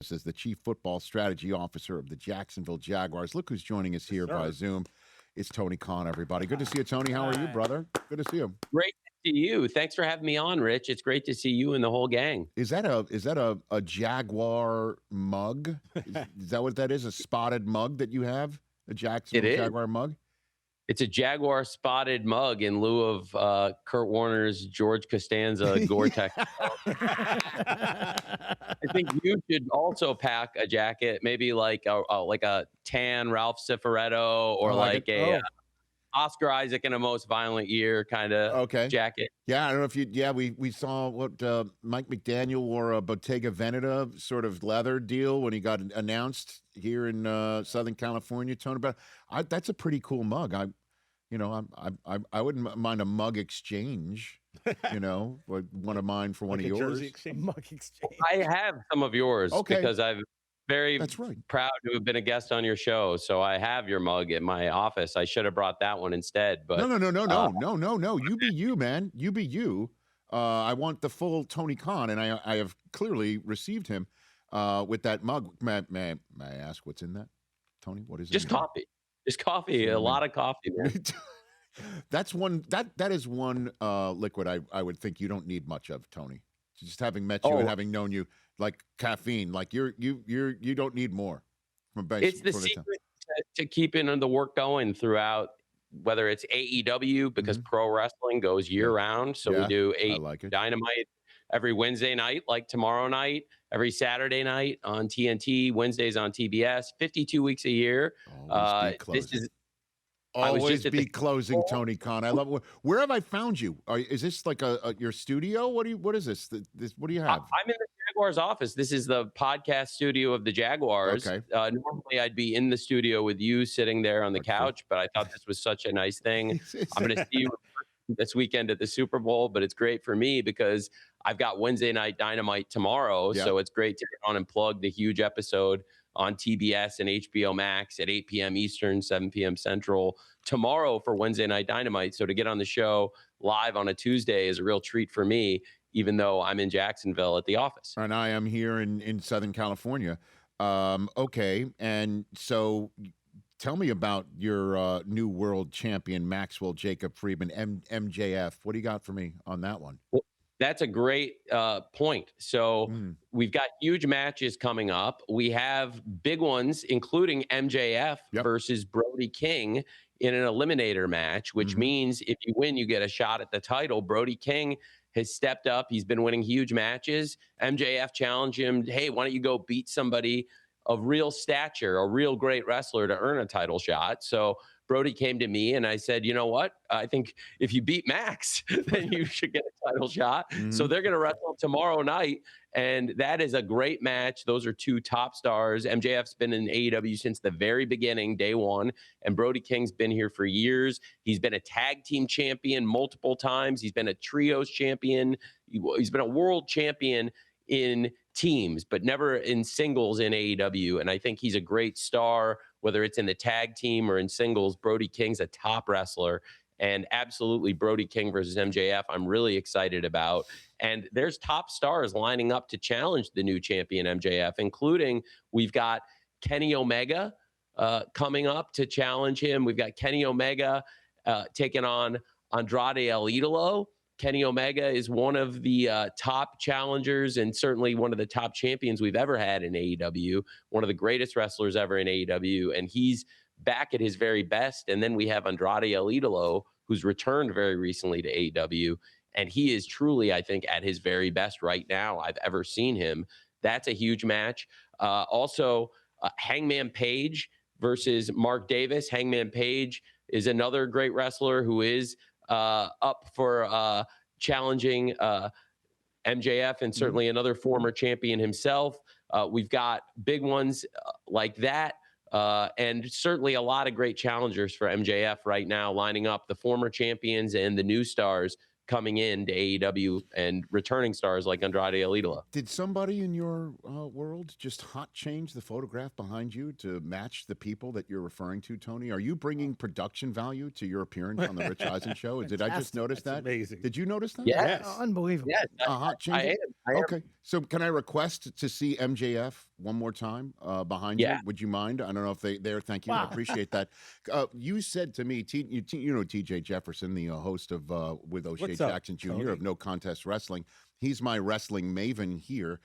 As the Chief Football Strategy Officer of the Jacksonville Jaguars. Look who's joining us here by Zoom. It's Tony Coen, everybody. Good to see you, Tony. How are you, brother? Good to see you. Great to see you. Thanks for having me on, Rich. It's great to see you and the whole gang. Is that a Jaguar mug? Is that what that is? A spotted mug that you have? A Jacksonville Jaguar mug? It's a Jaguar spotted mug in lieu of Kurt Warner's George Costanza Gore-Tex. I think you should also pack a jacket, maybe like a tan Ralph Cifaretto or Oscar Isaac in a Most Violent Year kind of jacket. Yeah, I don't know if you. Yeah, we saw what Mike McDaniel wore a Bottega Veneta sort of leather deal when he got announced here in Southern California. Tony, but that's a pretty cool mug. I wouldn't mind a mug exchange. One of mine for one of yours. Mug exchange. I have some of yours because I've That's right. proud to have been a guest on your show. So I have your mug in my office. I should have brought that one instead. But no. You be you, man. You be you. I want the full Tony Coen, and I have clearly received him with that mug. May I ask what's in that, Tony? What is it? Just coffee. Just coffee. A lot of coffee, man. That is one liquid I would think you don't need much of, Tony. Just having met you and having known you, like caffeine, like you don't need more. It's the secret to keeping the work going throughout, whether it's AEW, because pro wrestling goes year round. So we do Dynamite every Wednesday night, like tomorrow night, every Saturday night on TNT, Wednesdays on TBS, 52 weeks a year. Always be closing, Tony Coen. I love it. Where have I found you? Is this like your studio? What is this? What do you have? I'm in the Jaguars office. This is the podcast studio of the Jaguars. Okay. Normally I'd be in the studio with you sitting there on the couch, but I thought this was such a nice thing. I'm going to see you this weekend at the Super Bowl, but it's great for me because I've got Wednesday Night Dynamite tomorrow. So it's great to get on and plug the huge episode on TBS and HBO Max at 8 p.m. Eastern, 7 p.m. Central tomorrow for Wednesday Night Dynamite. So to get on the show live on a Tuesday is a real treat for me, even though I'm in Jacksonville at the office. And I am here in Southern California. And so tell me about your new world champion, Maxwell Jacob Friedman, MJF. What do you got for me on that one? Well, that's a great point. So we've got huge matches coming up. We have big ones, including MJF versus Brody King in an eliminator match, which means if you win, you get a shot at the title. Brody King has stepped up. He's been winning huge matches. MJF challenged him, hey, why don't you go beat somebody of real stature, a real great wrestler to earn a title shot? So Brody came to me and I said, you know what? I think if you beat Max, then you should get a title shot. So they're going to wrestle tomorrow night. And that is a great match. Those are two top stars. MJF's been in AEW since the very beginning, day one. And Brody King's been here for years. He's been a tag team champion multiple times. He's been a trios champion. He's been a world champion in teams, but never in singles in AEW. And I think he's a great star, whether it's in the tag team or in singles. Brody King's a top wrestler, and absolutely Brody King versus MJF, I'm really excited about. And there's top stars lining up to challenge the new champion MJF, including we've got Kenny Omega coming up to challenge him. We've got Kenny Omega taking on Andrade El Idolo. Kenny Omega is one of the top challengers and certainly one of the top champions we've ever had in AEW, one of the greatest wrestlers ever in AEW, and he's back at his very best. And then we have Andrade El Idolo, who's returned very recently to AEW, and he is truly, I think, at his very best right now I've ever seen him. That's a huge match. Also, Hangman Page versus Mark Davis. Hangman Page is another great wrestler who is up for challenging MJF and certainly another former champion himself. We've got big ones like that. And certainly a lot of great challengers for MJF right now, lining up the former champions and the new stars coming in to AEW and returning stars like Andrade Alidala. Did somebody in your world just hot change the photograph behind you to match the people that you're referring to, Tony? Are you bringing production value to your appearance on the Rich Eisen Show? Did I just notice that? Amazing. Did you notice that? Yes. Unbelievable. Yes. A hot change? I am. Okay. So can I request to see MJF one more time behind you? Would you mind? I don't know if they're. Thank you. Wow. I appreciate that. You said to me, you know TJ Jefferson, the host of with O'Shea Jackson Jr. Tony? of No Contest Wrestling. He's my wrestling maven here.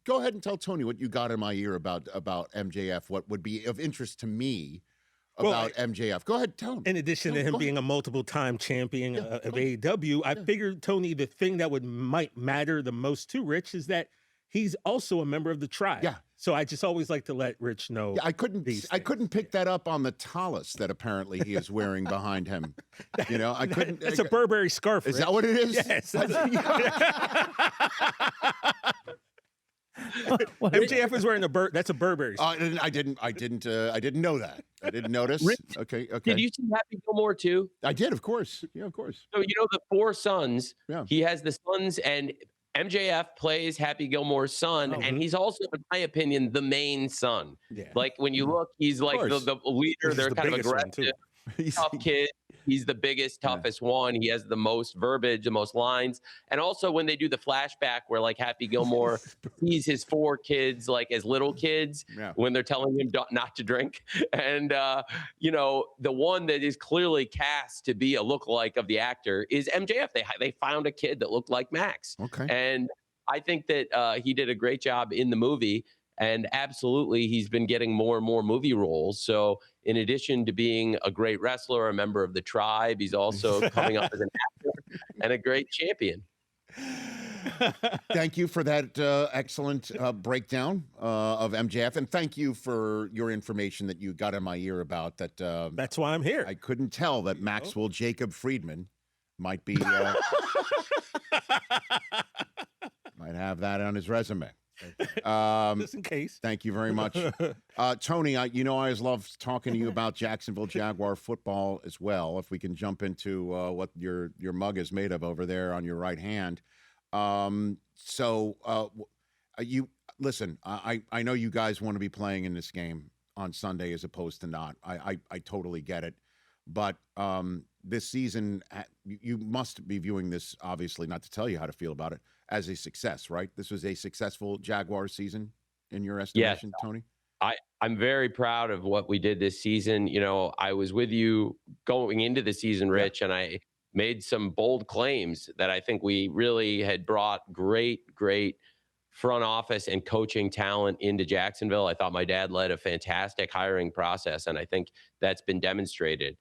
Go ahead and tell Tony what you got in my ear about MJF, what would be of interest to me about MJF. Go ahead, tell him. In addition to him being a multiple-time champion of AEW, I figured, Tony, the thing that might matter the most to Rich is that he's also a member of the tribe. Yeah. So I just always like to let Rich know. Yeah, I couldn't pick that up on the talus that apparently he is wearing behind him. You know, I couldn't. It's a Burberry scarf. Is that what it is? Yes. MJF is wearing that's a Burberry scarf. I didn't know that. I didn't notice. Rich, okay. Did you see Happy Gilmore too? I did, of course. Yeah, of course. So you know the 4 sons. Yeah. He has the sons, and MJF plays Happy Gilmore's son, and he's also, in my opinion, the main son. Yeah. Like when you look, he's like the leader. They're kind of aggressive, tough kid. He's the biggest, toughest one. He has the most verbiage, the most lines. And also when they do the flashback where like Happy Gilmore sees his 4 kids like as little kids when they're telling him not to drink. And, you know, the one that is clearly cast to be a lookalike of the actor is MJF. They found a kid that looked like Max. Okay. And I think that he did a great job in the movie. And absolutely, he's been getting more and more movie roles. So in addition to being a great wrestler, a member of the tribe, he's also coming up as an actor and a great champion. Thank you for that excellent breakdown of MJF. And thank you for your information that you got in my ear about that. That's why I'm here. I couldn't tell that Maxwell Jacob Friedman might be might have that on his resume. Just in case. Thank you very much. Tony, I always love talking to you about Jacksonville Jaguar football as well. If we can jump into what your mug is made of over there on your right hand. You listen, I know you guys want to be playing in this game on Sunday as opposed to not. I totally get it. But this season, you must be viewing this, obviously, not to tell you how to feel about it, as a success, right? This was a successful Jaguars season in your estimation, Tony? I'm very proud of what we did this season. You know, I was with you going into the season, Rich, and I made some bold claims that I think we really had brought great front office and coaching talent into Jacksonville. I thought my dad led a fantastic hiring process, and I think that's been demonstrated.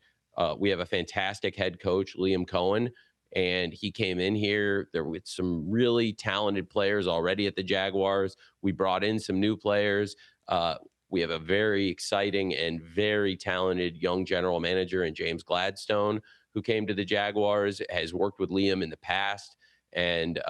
We have a fantastic head coach, Liam Coen, and he came in here there with some really talented players already at the Jaguars. We brought in some new players. We have a very exciting and very talented young general manager in James Gladstone, who came to the Jaguars, has worked with Liam in the past. And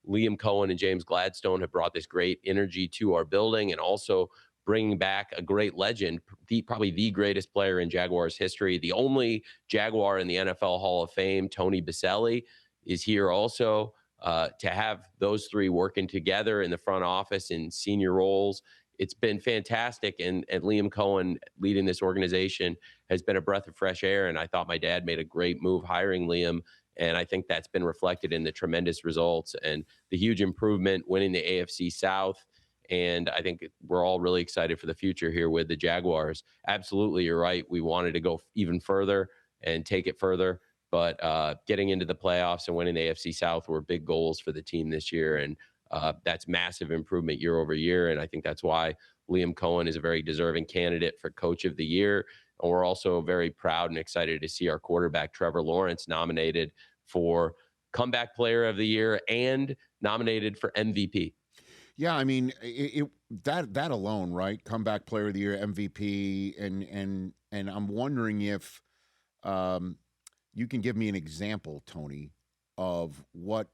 Liam Coen and James Gladstone have brought this great energy to our building, and also bringing back a great legend, probably the greatest player in Jaguars history. The only Jaguar in the NFL Hall of Fame, Tony Baselli, is here also. To have those 3 working together in the front office in senior roles, it's been fantastic. And Liam Coen leading this organization has been a breath of fresh air. And I thought my dad made a great move hiring Liam. And I think that's been reflected in the tremendous results and the huge improvement, winning the AFC South. And I think we're all really excited for the future here with the Jaguars. Absolutely, you're right. We wanted to go even further and take it further. But getting into the playoffs and winning the AFC South were big goals for the team this year. And that's massive improvement year over year. And I think that's why Liam Coen is a very deserving candidate for Coach of the Year. And we're also very proud and excited to see our quarterback, Trevor Lawrence, nominated for Comeback Player of the Year and nominated for MVP. Yeah, I mean, that alone, right? Comeback Player of the Year, MVP, and I'm wondering if you can give me an example, Tony, of what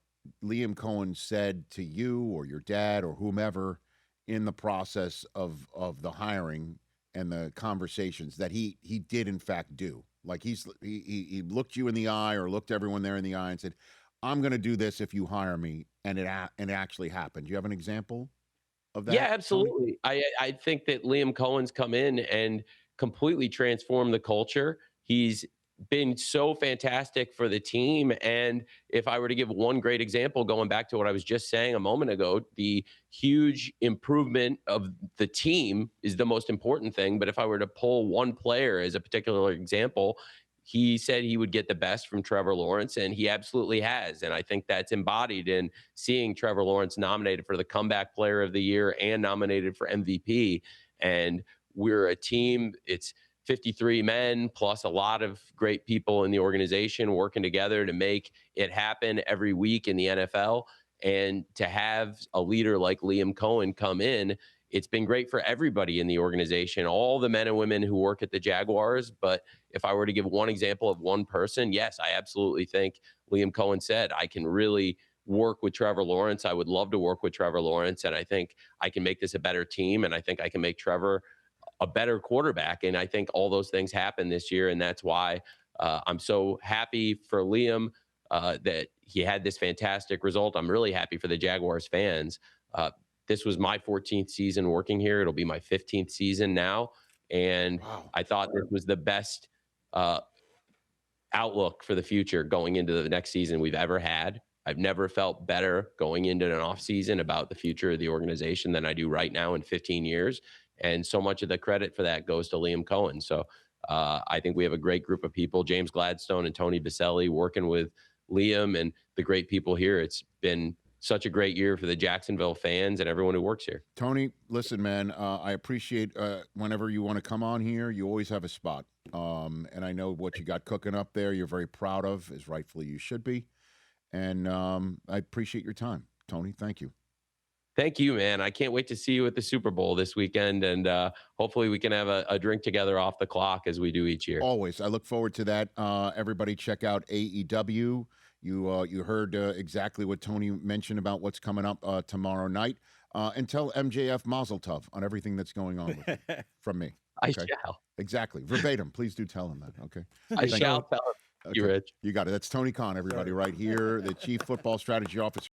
Liam Coen said to you or your dad or whomever in the process of the hiring and the conversations that he did in fact do. Like he looked you in the eye or looked everyone there in the eye and said, I'm going to do this if you hire me, and it actually happened. Do you have an example of that, Yeah, Tony? absolutely. I think that Liam Cohen's come in and completely transformed the culture. He's been so fantastic for the team. And if I were to give one great example, going back to what I was just saying a moment ago, the huge improvement of the team is the most important thing. But if I were to pull one player as a particular example, he said he would get the best from Trevor Lawrence, and he absolutely has. And I think that's embodied in seeing Trevor Lawrence nominated for the Comeback Player of the Year and nominated for MVP. And we're a team, it's 53 men plus a lot of great people in the organization working together to make it happen every week in the NFL. And to have a leader like Liam Coen come in, it's been great for everybody in the organization, all the men and women who work at the Jaguars. But if I were to give one example of one person, yes, I absolutely think Liam Coen said, I can really work with Trevor Lawrence. I would love to work with Trevor Lawrence. And I think I can make this a better team. And I think I can make Trevor a better quarterback. And I think all those things happen this year. And that's why I'm so happy for Liam that he had this fantastic result. I'm really happy for the Jaguars fans. This was my 14th season working here. It'll be my 15th season now. And Wow. I thought this was the best outlook for the future going into the next season we've ever had. I've never felt better going into an offseason about the future of the organization than I do right now in 15 years. And so much of the credit for that goes to Liam Coen. So I think we have a great group of people, James Gladstone and Tony Baselli, working with Liam and the great people here. It's been such a great year for the Jacksonville fans and everyone who works here. Tony, listen, man, I appreciate whenever you want to come on here, you always have a spot. And I know what you got cooking up there, you're very proud of, as rightfully you should be. And I appreciate your time, Tony. Thank you. Thank you, man. I can't wait to see you at the Super Bowl this weekend. And hopefully we can have a drink together off the clock as we do each year. Always. I look forward to that. Everybody check out AEW. You heard exactly what Tony mentioned about what's coming up tomorrow night. And tell MJF Mazel Tov on everything that's going on with him from me. Okay? I shall. Exactly. Verbatim. Please do tell him that. Okay. I shall tell him. Okay. You, Rich. You got it. That's Tony Khan, everybody, right here, the Chief Football Strategy Officer.